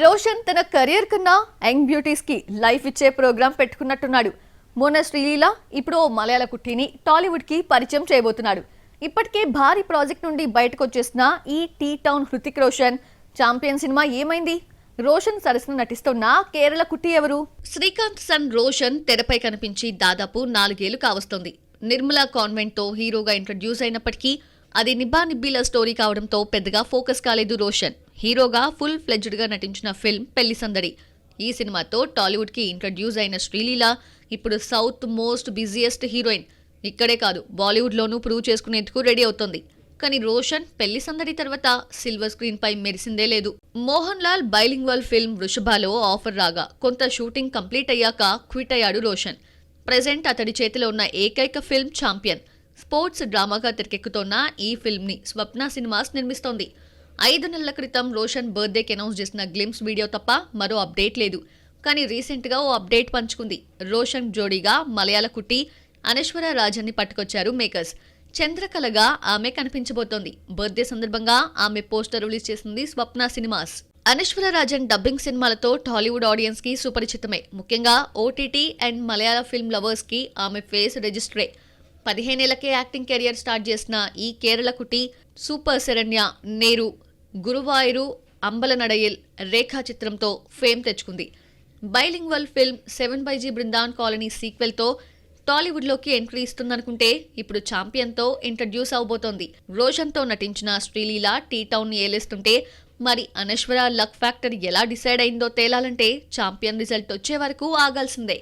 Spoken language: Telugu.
రోషన్ తన కెరీర్ కన్నా యంగ్ బ్యూటీస్ కి లైఫ్ ఇచ్చే ప్రోగ్రాం పెట్టుకున్నట్టున్నాడు. మొన్న శ్రీలీల ఇప్పుడు ఓ మలయాళ కుట్టిని టాలీవుడ్ కి పరిచయం చేయబోతున్నాడు. ఇప్పటికే భారీ ప్రాజెక్ట్ నుండి బయటకు వచ్చేసిన ఈ T town Hrithik Roshan champion cinema ఏమైంది? రోషన్ సరసన నటిస్తున్న కేరళ కుట్టి ఎవరు? శ్రీకాంత్ సన్ రోషన్ తెరపై కనిపించి దాదాపు 4 ఏళ్లు కావస్తోంది. నిర్మలా కాన్వెంట్ తో హీరోగా ఇంట్రడ్యూస్ అయినప్పటికీ అది నిబ్బా స్టోరీ కావడంతో పెద్దగా ఫోకస్ కాలేదు రోషన్. హీరోగా ఫుల్ ఫ్లెడ్జ్డ్ గా నటించిన ఫిల్మ్ పెళ్లి సందడి. ఈ సినిమాతో టాలీవుడ్ కి ఇంట్రడ్యూస్ అయిన శ్రీలీల ఇప్పుడు సౌత్ మోస్ట్ బిజియెస్ట్ హీరోయిన్. ఇక్కడే కాదు, బాలీవుడ్ లోనూ ప్రూవ్ చేసుకునేందుకు రెడీ అవుతోంది. కానీ రోషన్ పెళ్లి సందడి తర్వాత సిల్వర్ స్క్రీన్ పై మెరిసిందే లేదు. మోహన్ లాల్ బైలింగ్వల్ ఫిల్మ్ వృషభాలో ఆఫర్ రాగా కొంత షూటింగ్ కంప్లీట్ అయ్యాక క్విట్ అయ్యాడు రోషన్. ప్రెజెంట్ అతడి చేతిలో ఉన్న ఏకైక ఫిల్మ్ ఛాంపియన్. స్పోర్ట్స్ డ్రామాగా తెరకెక్కుతోన్న ఈ ఫిల్మ్ ని స్వప్న సినిమాస్ నిర్మిస్తోంది. 5 నెలల క్రితం రోషన్ బర్త్డేకి అనౌన్స్ చేసిన గ్లిమ్స్ వీడియో తప్ప మరో అప్డేట్ లేదు. కానీ రీసెంట్ గా ఓ అప్డేట్ పంచుకుంది. రోషన్ జోడీగా మలయాళ కుట్టి అనశ్వర రాజన్ ని పట్టుకొచ్చారు మేకర్స్. చంద్రకళగా ఆమె కనిపించబోతోంది. బర్త్డే సందర్భంగా ఆమె పోస్టర్ రిలీజ్ చేసింది స్వప్న సినిమాస్. అనశ్వర రాజన్ డబ్బింగ్ సినిమాలతో టాలీవుడ్ ఆడియన్స్ కి సుపరిచితమే. ముఖ్యంగా OTT and Malayala film lovers కి ఆమె ఫేస్ రిజిస్టరే. 15 ఏళ్లకే యాక్టింగ్ కెరియర్ స్టార్ట్ చేసిన ఈ కేరళ కుట్టి సూపర్ శరణ్య, నేరు, గురువాయూరు, అంబలనడయల్, రేఖా చిత్రంతో ఫేమ్ తెచ్చుకుంది. Bilingual film 7 Brindavan colony sequel తో టాలీవుడ్ లోకి ఎంట్రీ ఇస్తుందనుకుంటే ఇప్పుడు ఛాంపియన్ తో ఇంట్రడ్యూస్ అవబోతోంది. రోషన్ తో నటించిన శ్రీలీల టీ టౌన్ ని ఏలేస్తుంటే మరి అనశ్వర లక్ ఫ్యాక్టర్ ఎలా డిసైడ్ అయిందో తేలాలంటే ఛాంపియన్ రిజల్ట్ వచ్చే వరకు ఆగాల్సిందే.